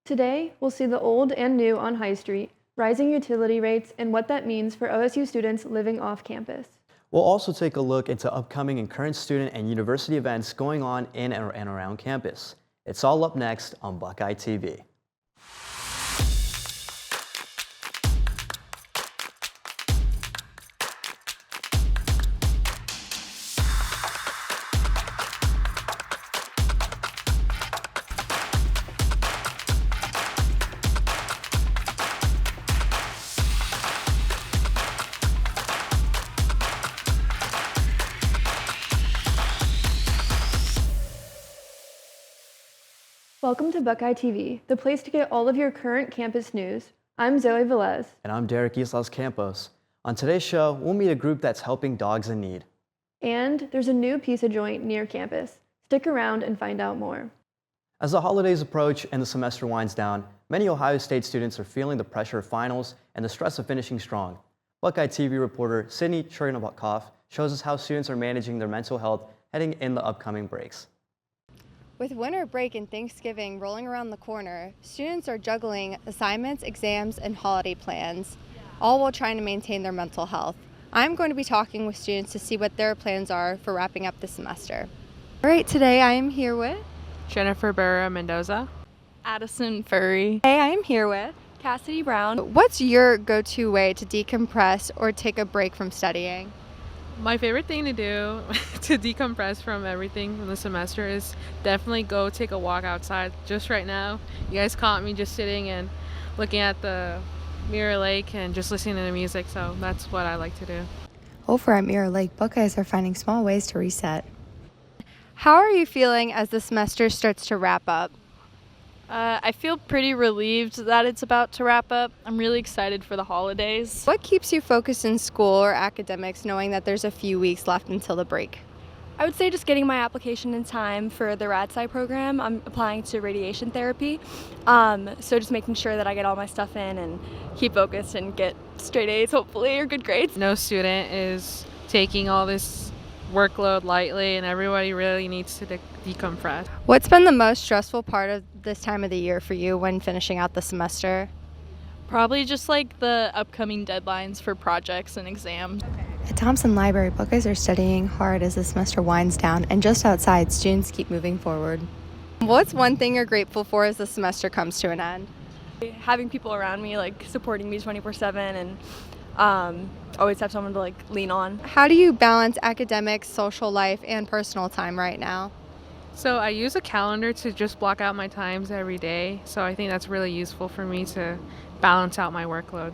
Today, we'll see the old and new on High Street, rising utility rates, and what that means for OSU students living off campus. We'll also take a look into upcoming and current student and university events going on in and around campus. It's all up next on Buckeye TV. Welcome to Buckeye TV, the place to get all of your current campus news. I'm Zoe Velez. And I'm Derek Islas Campos. On today's show, we'll meet a group that's helping dogs in need. And there's a new pizza joint near campus. Stick around and find out more. As the holidays approach and the semester winds down, many Ohio State students are feeling the pressure of finals and the stress of finishing strong. Buckeye TV reporter Sydney Chernobykoff shows us how students are managing their mental health heading in the upcoming breaks. With winter break and Thanksgiving rolling around the corner, students are juggling assignments, exams, and holiday plans, all while trying to maintain their mental health. I'm going to be talking with students to see what their plans are for wrapping up the semester. All right, today I am here with Jennifer Barra Mendoza. Addison Furry. Hey, I am here with Cassidy Brown. What's your go-to way to decompress or take a break from studying? My favorite thing to do to decompress from everything from the semester is definitely go take a walk outside. Just right now, you guys caught me just sitting and looking at the Mirror Lake and just listening to the music, so that's what I like to do. Over at Mirror Lake, Buckeyes are finding small ways to reset. How are you feeling as the semester starts to wrap up? I feel pretty relieved that it's about to wrap up. I'm really excited for the holidays. What keeps you focused in school or academics knowing that there's a few weeks left until the break? I would say just getting my application in time for the RadSci program. I'm applying to radiation therapy, so just making sure that I get all my stuff in and keep focused and get straight A's hopefully or good grades. No student is taking all this workload lightly, and everybody really needs to decompress. What's been the most stressful part of this time of the year for you when finishing out the semester? Probably just like the upcoming deadlines for projects and exams. At Thompson Library, Buckeyes are studying hard as the semester winds down, and just outside, students keep moving forward. What's one thing you're grateful for as the semester comes to an end? Having people around me like supporting me 24/7 and always have someone to like lean on. How do you balance academics, social life, and personal time right now? So I use a calendar to just block out my times every day, so I think that's really useful for me to balance out my workload.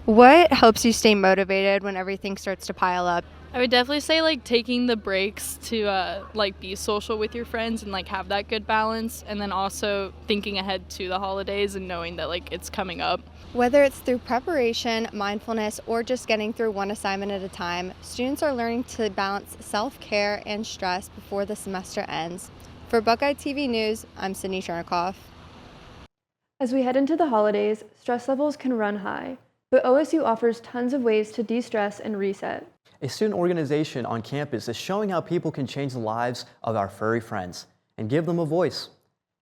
What helps you stay motivated when everything starts to pile up? I would definitely say like taking the breaks to like be social with your friends and like have that good balance, and then also thinking ahead to the holidays and knowing that like it's coming up. Whether it's through preparation, mindfulness, or just getting through one assignment at a time, students are learning to balance self-care and stress before the semester ends. For Buckeye TV News, I'm Sydney Chernobykoff. As we head into the holidays, stress levels can run high, but OSU offers tons of ways to de-stress and reset. A student organization on campus is showing how people can change the lives of our furry friends and give them a voice.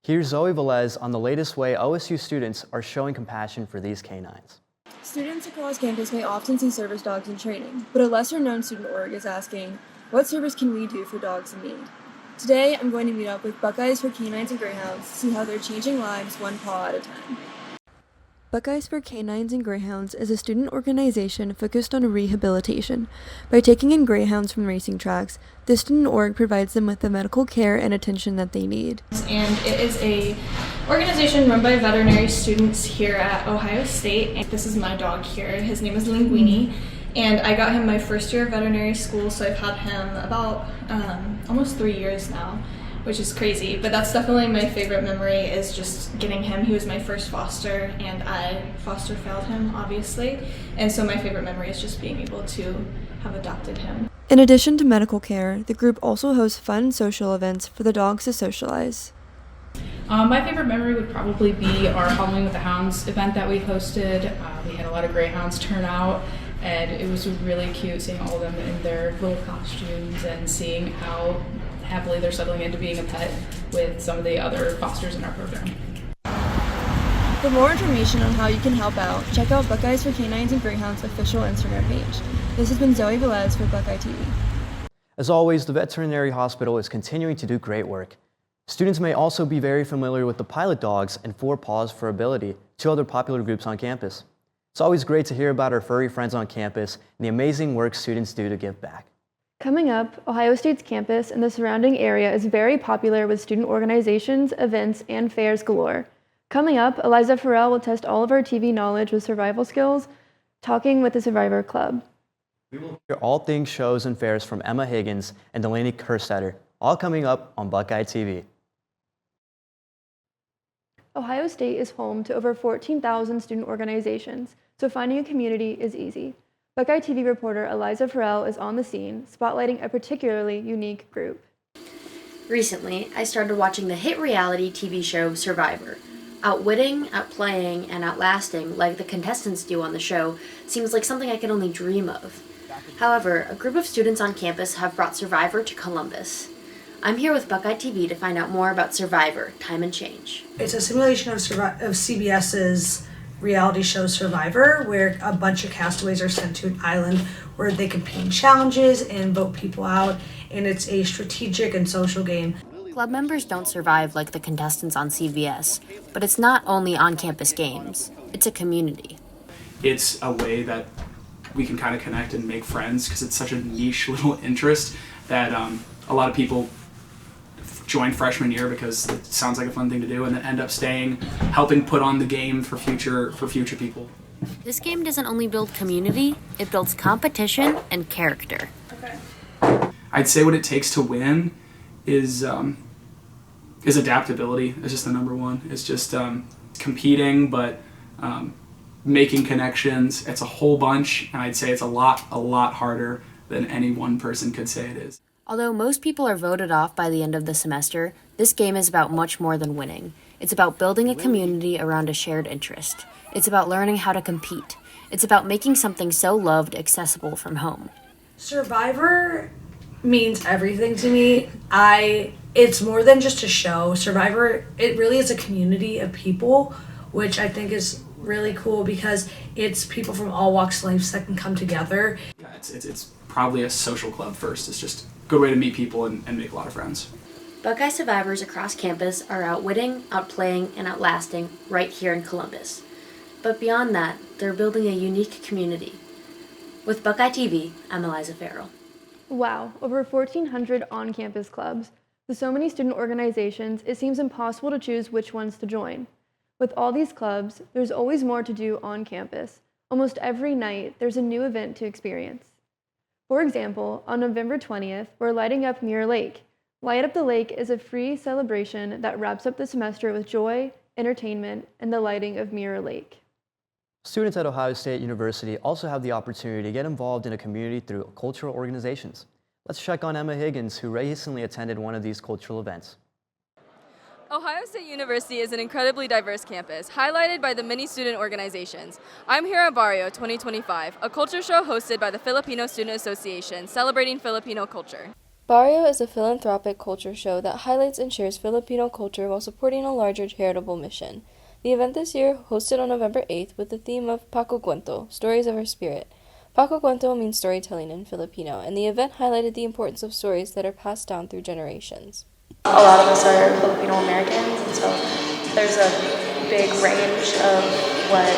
Here's Zoe Velez on the latest way OSU students are showing compassion for these canines. Students across campus may often see service dogs in training, but a lesser-known student org is asking, what service can we do for dogs in need? Today, I'm going to meet up with Buckeyes for Canines and Greyhounds to see how they're changing lives one paw at a time. Buckeyes for Canines and Greyhounds is a student organization focused on rehabilitation. By taking in greyhounds from racing tracks, this student org provides them with the medical care and attention that they need. And it is a organization run by veterinary students here at Ohio State. This is my dog here. His name is Linguini, and I got him my first year of veterinary school, so I've had him about almost 3 years now, which is crazy, but that's definitely my favorite memory is just getting him. He was my first foster, and I foster failed him, obviously, and so my favorite memory is just being able to have adopted him. In addition to medical care, the group also hosts fun social events for the dogs to socialize. My favorite memory would probably be our Halloween with the Hounds event that we hosted. We had a lot of greyhounds turn out, and it was really cute seeing all of them in their little costumes and seeing how happily they're settling into being a pet with some of the other fosters in our program. For more information on how you can help out, check out Buckeyes for Canines and Greyhounds official Instagram page. This has been Zoe Velez for Buckeye TV. As always, the veterinary hospital is continuing to do great work. Students may also be very familiar with the pilot dogs and Four Paws for Ability, two other popular groups on campus. It's always great to hear about our furry friends on campus and the amazing work students do to give back. Coming up, Ohio State's campus and the surrounding area is very popular with student organizations, events, and fairs galore. Coming up, Eliza Farrell will test all of our TV knowledge with survival skills, talking with the Survivor Club. We will hear all things shows and fairs from Emma Higgins and Delaney Kerstetter, all coming up on Buckeye TV. Ohio State is home to over 14,000 student organizations, so finding a community is easy. Buckeye TV reporter Eliza Farrell is on the scene, spotlighting a particularly unique group. Recently, I started watching the hit reality TV show Survivor. Outwitting, outplaying, and outlasting, like the contestants do on the show, seems like something I can only dream of. However, a group of students on campus have brought Survivor to Columbus. I'm here with Buckeye TV to find out more about Survivor, Time and Change. It's a simulation of CBS's reality show Survivor, where a bunch of castaways are sent to an island where they compete in challenges and vote people out, and it's a strategic and social game. Club members don't survive like the contestants on CBS, but it's not only on-campus games. It's a community. It's a way that we can kind of connect and make friends because it's such a niche little interest that a lot of people join freshman year because it sounds like a fun thing to do and then end up staying, helping put on the game for future people. This game doesn't only build community, it builds competition and character. I'd say what it takes to win is adaptability. It's just the number one. It's just competing, but making connections. It's a whole bunch, and I'd say it's a lot harder than any one person could say it is. Although most people are voted off by the end of the semester, this game is about much more than winning. It's about building a community around a shared interest. It's about learning how to compete. It's about making something so loved accessible from home. Survivor means everything to me. It's more than just a show. Survivor, it really is a community of people, which I think is really cool because it's people from all walks of life that can come together. Yeah, it's probably a social club first. It's just a good way to meet people and make a lot of friends. Buckeye survivors across campus are outwitting, outplaying, and outlasting right here in Columbus. But beyond that, they're building a unique community. With Buckeye TV, I'm Eliza Farrell. Wow, over 1,400 on-campus clubs. With so many student organizations, it seems impossible to choose which ones to join. With all these clubs, there's always more to do on campus. Almost every night, there's a new event to experience. For example, on November 20th, we're lighting up Mirror Lake. Light Up the Lake is a free celebration that wraps up the semester with joy, entertainment, and the lighting of Mirror Lake. Students at Ohio State University also have the opportunity to get involved in a community through cultural organizations. Let's check on Emma Higgins, who recently attended one of these cultural events. Ohio State University is an incredibly diverse campus, highlighted by the many student organizations. I'm here at Barrio 2025, a culture show hosted by the Filipino Student Association, celebrating Filipino culture. Barrio is a philanthropic culture show that highlights and shares Filipino culture while supporting a larger charitable mission. The event this year, hosted on November 8th with the theme of Paco Cuento, Stories of Our Spirit. Paco Cuento means storytelling in Filipino, and the event highlighted the importance of stories that are passed down through generations. A lot of us are Filipino Americans, and so there's a big range of what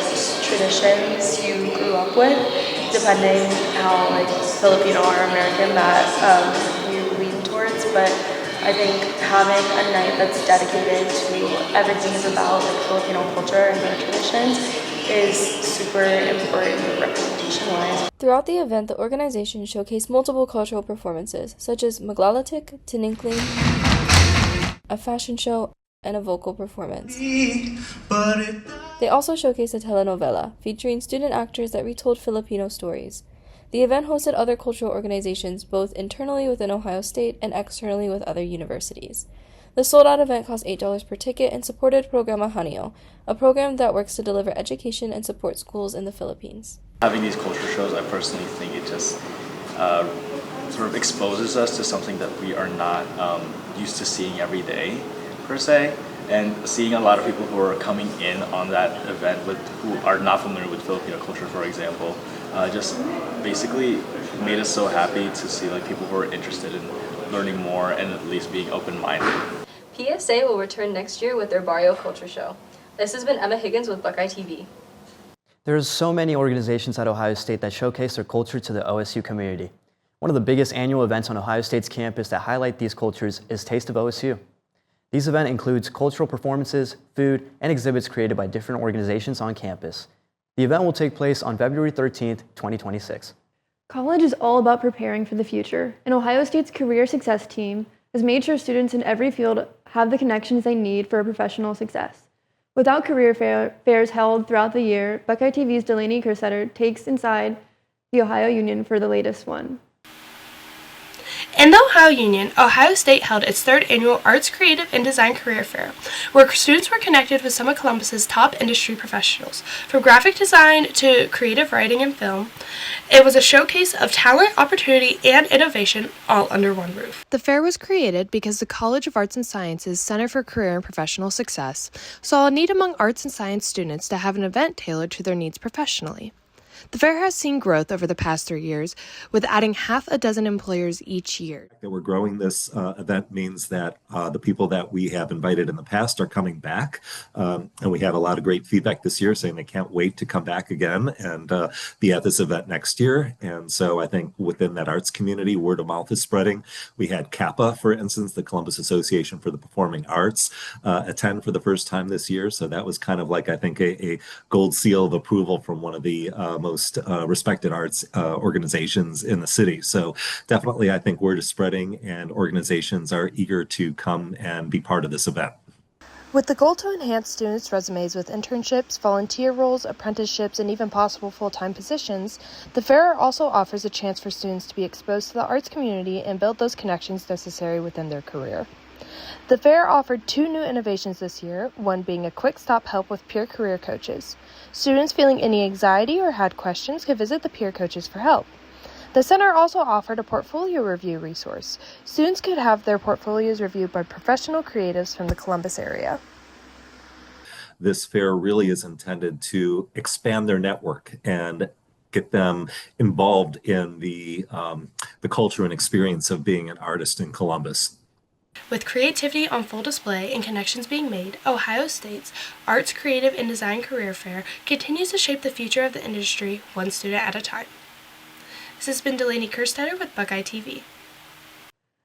traditions you grew up with, depending how Filipino or American that you lean towards. But I think having a night that's dedicated to everything is about Filipino culture and their traditions is super important representation-wise. Throughout the event, the organization showcased multiple cultural performances, such as Maglalatik, Tininkling, a fashion show, and a vocal performance. They also showcased a telenovela, featuring student actors that retold Filipino stories. The event hosted other cultural organizations, both internally within Ohio State and externally with other universities. The sold-out event cost $8 per ticket and supported Programa Hanio, a program that works to deliver education and support schools in the Philippines. Having these culture shows, I personally think it just sort of exposes us to something that we are not used to seeing every day, per se. And seeing a lot of people who are coming in on that event who are not familiar with Filipino culture, for example, just basically made us so happy to see like people who are interested in learning more and at least being open-minded. PSA will return next year with their Barrio Culture Show. This has been Emma Higgins with Buckeye TV. There's so many organizations at Ohio State that showcase their culture to the OSU community. One of the biggest annual events on Ohio State's campus that highlight these cultures is Taste of OSU. This event includes cultural performances, food, and exhibits created by different organizations on campus. The event will take place on February 13th, 2026. College is all about preparing for the future, and Ohio State's Career Success Team has made sure students in every field have the connections they need for a professional success. Without career fairs held throughout the year, Buckeye TV's Delaney Kersetter takes inside the Ohio Union for the latest one. In the Ohio Union, Ohio State held its third annual Arts, Creative, and Design Career Fair, where students were connected with some of Columbus's top industry professionals, from graphic design to creative writing and film. It was a showcase of talent, opportunity, and innovation all under one roof. The fair was created because the College of Arts and Sciences Center for Career and Professional Success saw a need among arts and science students to have an event tailored to their needs professionally. The fair has seen growth over the past 3 years, with adding half a dozen employers each year. That we're growing this event means that the people that we have invited in the past are coming back. And we had a lot of great feedback this year saying they can't wait to come back again and be at this event next year. And so I think within that arts community, word of mouth is spreading. We had CAPA, for instance, the Columbus Association for the Performing Arts, attend for the first time this year. So that was kind of like, I think, a gold seal of approval from one of the most respected arts organizations in the city. So definitely, I think word is spreading and organizations are eager to come and be part of this event. With the goal to enhance students' resumes with internships, volunteer roles, apprenticeships, and even possible full-time positions, the fair also offers a chance for students to be exposed to the arts community and build those connections necessary within their career. The fair offered 2 new innovations this year, one being a quick-stop help with peer career coaches. Students feeling any anxiety or had questions could visit the peer coaches for help. The center also offered a portfolio review resource. Students could have their portfolios reviewed by professional creatives from the Columbus area. This fair really is intended to expand their network and get them involved in the culture and experience of being an artist in Columbus. With creativity on full display and connections being made, Ohio State's Arts, Creative, and Design Career Fair continues to shape the future of the industry one student at a time. This has been Delaney Kerstetter with Buckeye TV.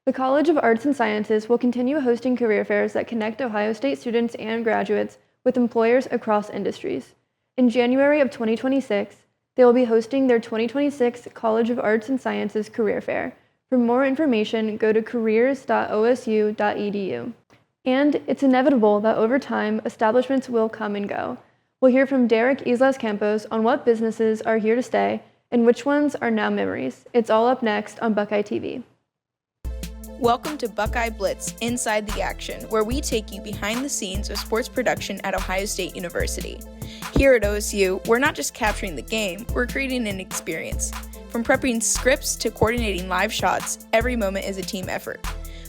The College of Arts and Sciences will continue hosting career fairs that connect Ohio State students and graduates with employers across industries. In January of 2026, they will be hosting their 2026 College of Arts and Sciences Career Fair. For more information, go to careers.osu.edu. And it's inevitable that over time, establishments will come and go. We'll hear from Derek Islas Campos on what businesses are here to stay and which ones are now memories. It's all up next on Buckeye TV. Welcome to Buckeye Blitz, Inside the Action, where we take you behind the scenes of sports production at Ohio State University. Here at OSU, we're not just capturing the game, we're creating an experience. From prepping scripts to coordinating live shots, every moment is a team effort.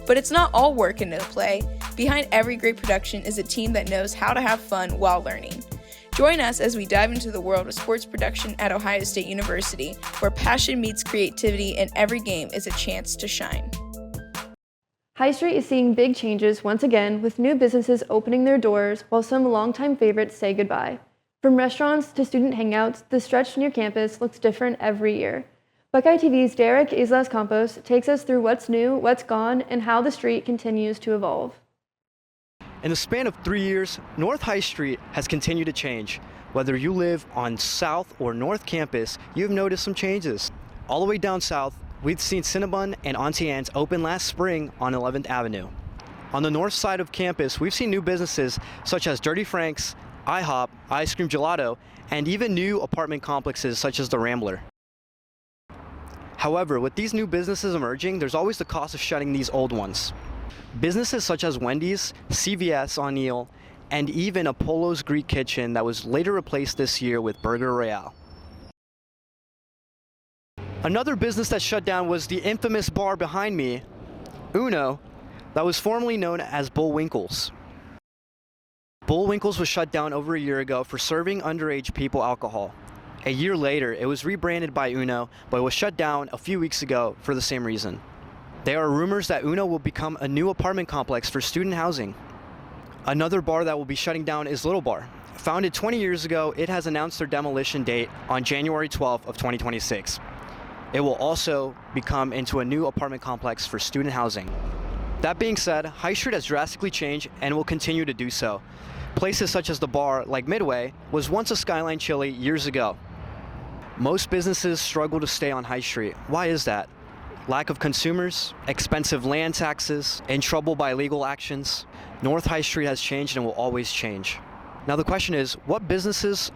But it's not all work and no play. Behind every great production is a team that knows how to have fun while learning. Join us as we dive into the world of sports production at Ohio State University, where passion meets creativity and every game is a chance to shine. High Street is seeing big changes once again, with new businesses opening their doors while some longtime favorites say goodbye. From restaurants to student hangouts, the stretch near campus looks different every year. Buckeye TV's Derek Islas Campos takes us through what's new, what's gone, and how the street continues to evolve. In the span of 3 years, North High Street has continued to change. Whether you live on South or North Campus, you've noticed some changes. All the way down south, we've seen Cinnabon and Auntie Anne's open last spring on 11th Avenue. On the north side of campus, we've seen new businesses such as Dirty Frank's, IHOP, Ice Cream Gelato, and even new apartment complexes such as the Rambler. However, with these new businesses emerging, there's always the cost of shutting these old ones. Businesses such as Wendy's, CVS on Neal, and even Apollo's Greek Kitchen that was later replaced this year with Burger Royale. Another business that shut down was the infamous bar behind me, Uno, that was formerly known as Bullwinkle's. Bullwinkle's was shut down over a year ago for serving underage people alcohol. A year later, it was rebranded by Uno, but was shut down a few weeks ago for the same reason. There are rumors that Uno will become a new apartment complex for student housing. Another bar that will be shutting down is Little Bar. Founded 20 years ago, it has announced their demolition date on January 12th of 2026. It will also become into a new apartment complex for student housing. That being said, High Street has drastically changed and will continue to do so. Places such as the bar, like Midway, was once a Skyline Chili years ago. Most businesses struggle to stay on High Street. Why is that? Lack of consumers, expensive land taxes, and trouble by legal actions. North High Street has changed and will always change. Now the question is, what businesses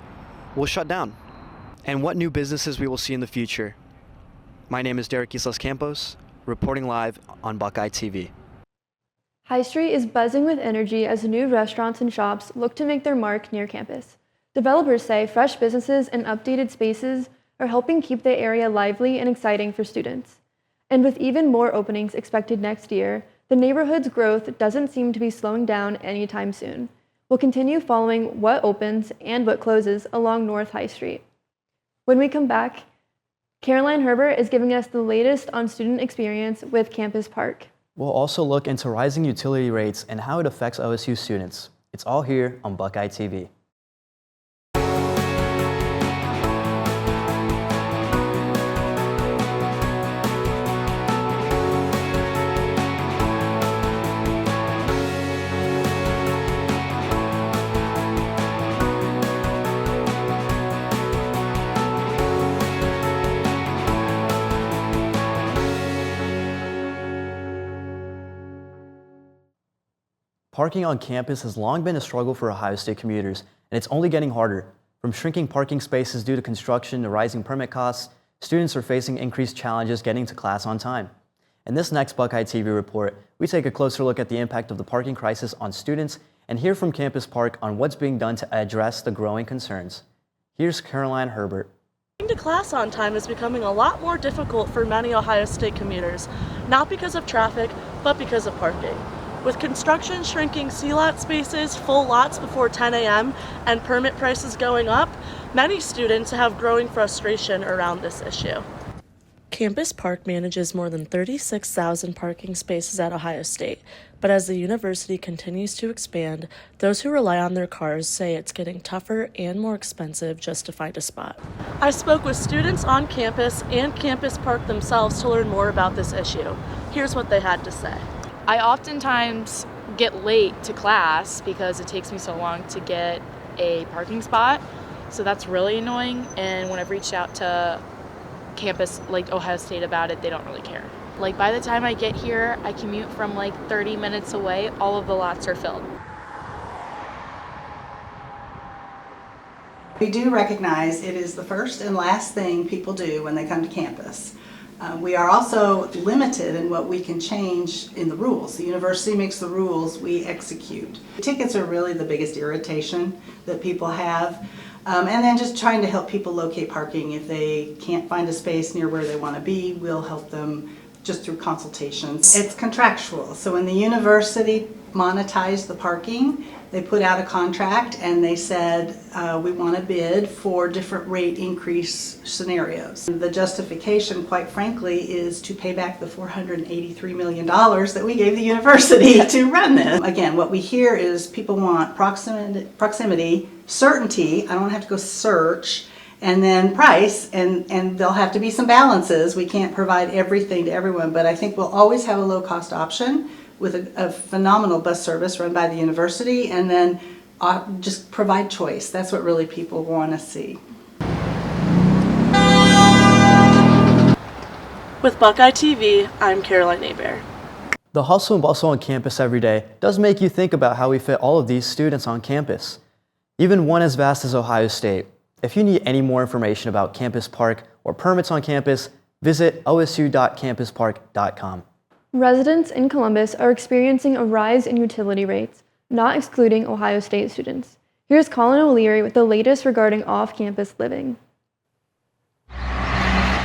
will shut down? And what new businesses we will see in the future? My name is Derek Islas Campos, reporting live on Buckeye TV. High Street is buzzing with energy as new restaurants and shops look to make their mark near campus. Developers say fresh businesses and updated spaces are helping keep the area lively and exciting for students. And with even more openings expected next year, the neighborhood's growth doesn't seem to be slowing down anytime soon. We'll continue following what opens and what closes along North High Street. When we come back, Caroline Herbert is giving us the latest on student experience with Campus Park. We'll also look into rising utility rates and how it affects OSU students. It's all here on Buckeye TV. Parking on campus has long been a struggle for Ohio State commuters, and it's only getting harder. From shrinking parking spaces due to construction to rising permit costs, students are facing increased challenges getting to class on time. In this next Buckeye TV report, we take a closer look at the impact of the parking crisis on students and hear from Campus Park on what's being done to address the growing concerns. Here's Caroline Herbert. Getting to class on time is becoming a lot more difficult for many Ohio State commuters, not because of traffic, but because of parking. With construction shrinking C-lot spaces full lots before 10 a.m. and permit prices going up, many students have growing frustration around this issue. Campus Park manages more than 36,000 parking spaces at Ohio State, but as the university continues to expand, those who rely on their cars say it's getting tougher and more expensive just to find a spot. I spoke with students on campus and Campus Park themselves to learn more about this issue. Here's what they had to say. I oftentimes get late to class because it takes me so long to get a parking spot, so that's really annoying. And when I've reached out to campus like Ohio State about it, they don't really care. Like by the time I get here, I commute from like 30 minutes away, all of the lots are filled. We do recognize it is the first and last thing people do when they come to campus. We are also limited in what we can change in the rules. The university makes the rules, we execute. Tickets are really the biggest irritation that people have. And then just trying to help people locate parking. If they can't find a space near where they want to be, we'll help them just through consultations. It's contractual. So when the university monetized the parking, they put out a contract and they said, we want to bid for different rate increase scenarios. The justification, quite frankly, is to pay back the $483 million that we gave the university to run this. Again, what we hear is people want proximity, certainty, I don't have to go search, and then price, and there'll have to be some balances. We can't provide everything to everyone, but I think we'll always have a low-cost option with a phenomenal bus service run by the university, and then just provide choice. That's what really people want to see. With Buckeye TV, I'm Caroline Hebert. The hustle and bustle on campus every day does make you think about how we fit all of these students on campus, even one as vast as Ohio State. If you need any more information about Campus Park or permits on campus, visit osu.campuspark.com. Residents in Columbus are experiencing a rise in utility rates, not excluding Ohio State students. Here's Colin O'Leary with the latest regarding off-campus living.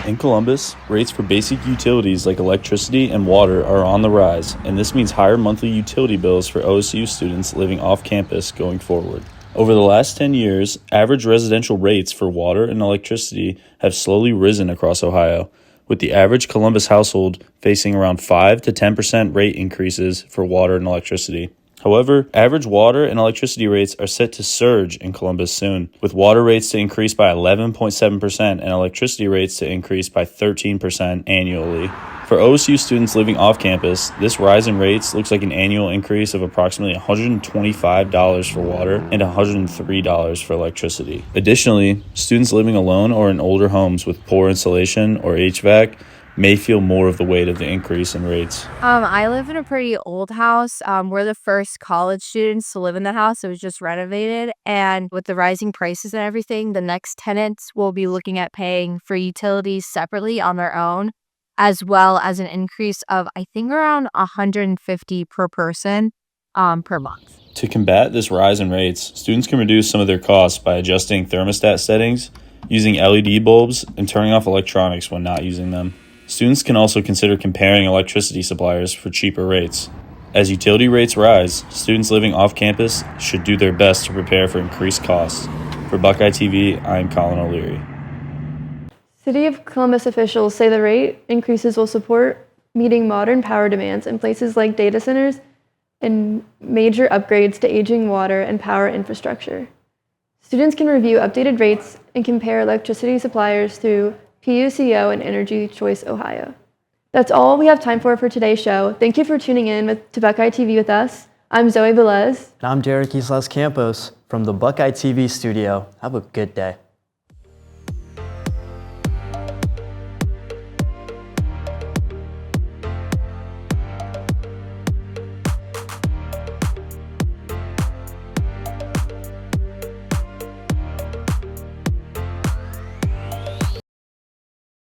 In Columbus, rates for basic utilities like electricity and water are on the rise, and this means higher monthly utility bills for OSU students living off campus going forward. Over the last 10 years, average residential rates for water and electricity have slowly risen across Ohio, with the average Columbus household facing around 5 to 10% rate increases for water and electricity. However, average water and electricity rates are set to surge in Columbus soon, with water rates to increase by 11.7% and electricity rates to increase by 13% annually. For OSU students living off campus, this rise in rates looks like an annual increase of approximately $125 for water and $103 for electricity. Additionally, students living alone or in older homes with poor insulation or HVAC may feel more of the weight of the increase in rates. I live in a pretty old house. We're the first college students to live in the house. It was just renovated. And with the rising prices and everything, the next tenants will be looking at paying for utilities separately on their own, as well as an increase of, I think, around $150 per person per month. To combat this rise in rates, students can reduce some of their costs by adjusting thermostat settings, using LED bulbs, and turning off electronics when not using them. Students can also consider comparing electricity suppliers for cheaper rates. As utility rates rise, students living off campus should do their best to prepare for increased costs. For Buckeye TV, I'm Colin O'Leary. City of Columbus officials say the rate increases will support meeting modern power demands in places like data centers and major upgrades to aging water and power infrastructure. Students can review updated rates and compare electricity suppliers through PUCO and Energy Choice Ohio. That's all we have time for today's show. Thank you for tuning in to Buckeye TV with us. I'm Zoe Velez. And I'm Derek Islas Campos from the Buckeye TV studio. Have a good day.